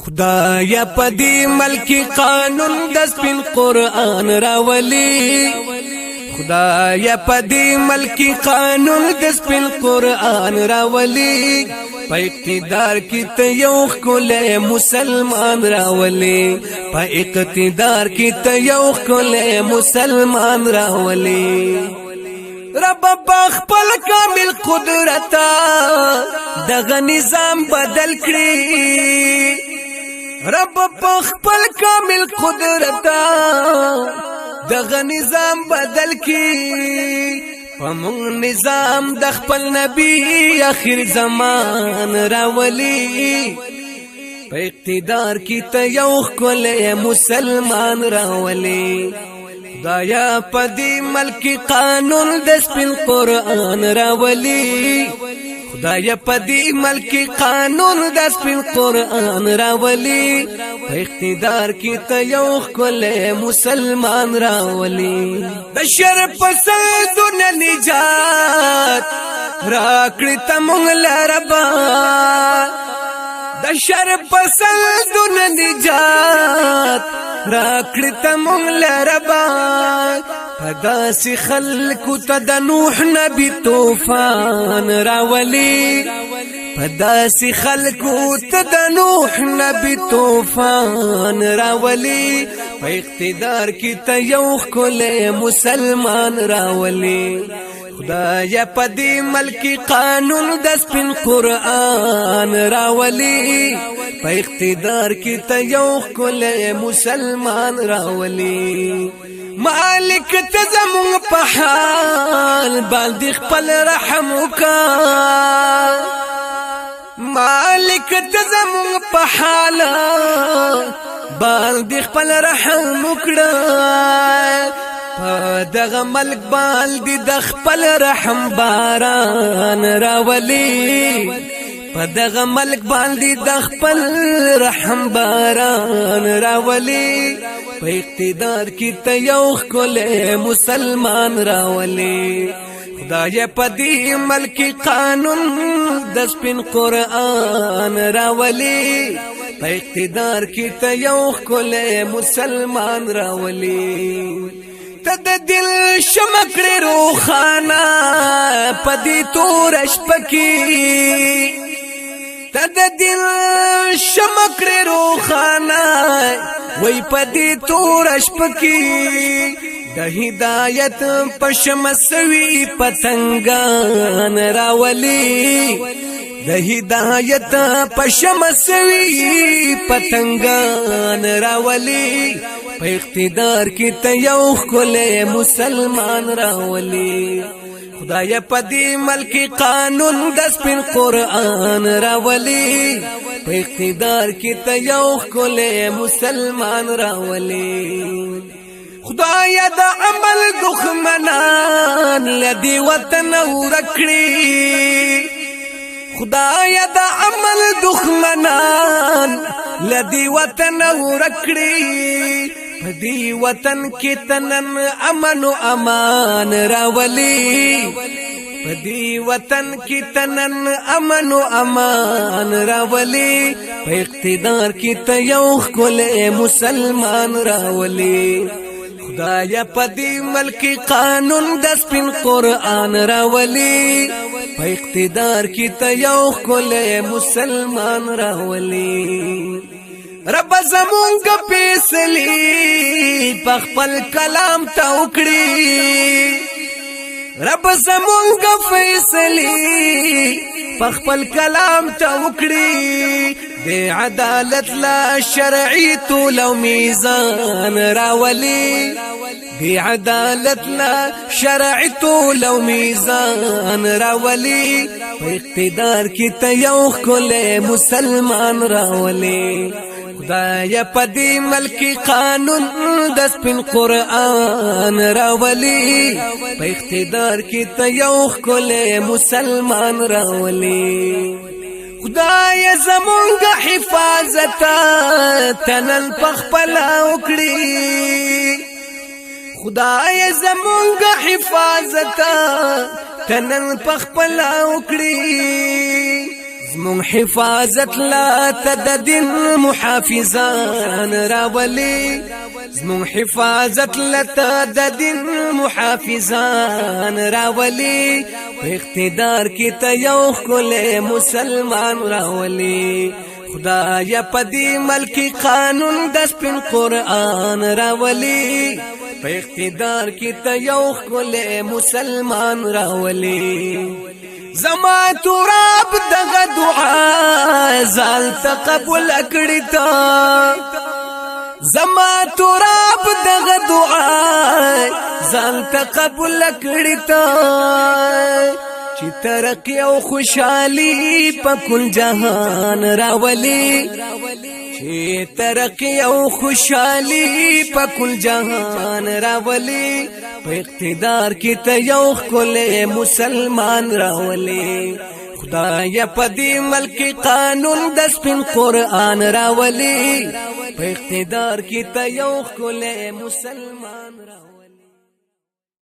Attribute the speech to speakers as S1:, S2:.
S1: خدایا پدی ملکی قانون د سپین قرآن راولی خدایا پدی ملکی قانون د سپین قرآن راولی په اقتدار کی ته یو کله مسلمان راولی په اقتدار کی ته یو کله مسلمان راولی رب بخپل کامل قدرت دغه نظام بدل کړی رب بخپل کامل قدرت دغه نظام بدل کی پمون نظام د خپل نبی اخر زمان راولی په اقتدار کی ته یو کله مسلمان راولی خدایا پدی ملکی قانون د سپین قرآن راولی خدایا پدی ملکی قانون د سپین قرآن راولی په اقتدار کی ته یو کله مسلمان راولی د شر پسندون نجات راکړی ته مونږ لربا د شر پسندون نجات راکړی ته مونږ لربا پداسي خلکو ته د نوح نبی طوفان راولي پداسي خلکو ته د نوح نبی طوفان راولي په اقتدار کې ته یو کله مسلمان راولي خدایا پدی ملکی قانون د سپین قرآن راولی په اقتدار کی ته یو کله مسلمان راولی مالک ته زمون په حال باندې خپل رحم وکا مالک ته زمون په حال باندې خپل رحم وکړه دغه ملک باندې د خپل رحم باران راولي دغه ملک باندې د خپل رحم باران راولي په اقتدار کې ته یو کله مسلمان راولي خدای پدی ملکی قانون د سپین قرآن راولي په اقتدار کې ته یو کله مسلمان راولي تد دل شمکړې روخانه پدی تورش پکی تد دل شمکړې روخانه وای پدی تورش پکی د هدایت پشمسوي پتنګان راولي د هدایت پشمسوي پتنګان راولي په اقتدار کی ته یو کله مسلمان راولی خدای پدی ملکی قانون د سپین قرآن راولی په اقتدار کی ته یو کله مسلمان راولی خدای د عمل دښمنان لدی وطن ورکړي خدای د عمل دښمنان لدی وطن ورکړي پدی وطن کې تنن امن و امان راولی پدی وطن کې تنن امن و امان راولی په اقتدار کې ته یو کله مسلمان راولی خدایا پدی ملکی قانون د سپین قرآن راولی په اقتدار کې ته یو کله مسلمان راولی رب زمونږ فیصلې په خپل کلام ته وکړي رب زمونږ فیصلې په خپل کلام ته وکړي د عدالت لا شرعي طول او میزان راولي د عدالت لا شرعي طول او میزان راولي په اقتدار کې ته یو کله مسلمان راولي خدای پدی ملکی قانون د سپین قرآن راولی په اقتدار کې ته یو کله مسلمان راولی خدای زمونږ حفاظت تنن پخپل وکړي خدای زمونږ حفاظت تنن پخپل وکړي زمون حفاظت لا تددن محافظان راولي زمون حفاظت لا تددن محافظان راولي اقتدار کی تیو کل مسلمان راولي خدایا پدی ملکی قانون دس پن قرآن راولي په اقتدار کی تیو کل مسلمان راولي زما تراب دغه دعا زال تقبل کړی تا زما تراب دغه دعا زال تقبل کړی تا چې ترقی او خوشحالي په کل جهان راولي چې ترقی او خوشحالي په کل جهان راولي په اقتدار کې ته یو کل مسلمان راولي خدای په دې ملک قانون د سپین قرآن راولي په اقتدار کې ته یو کل مسلمان راولي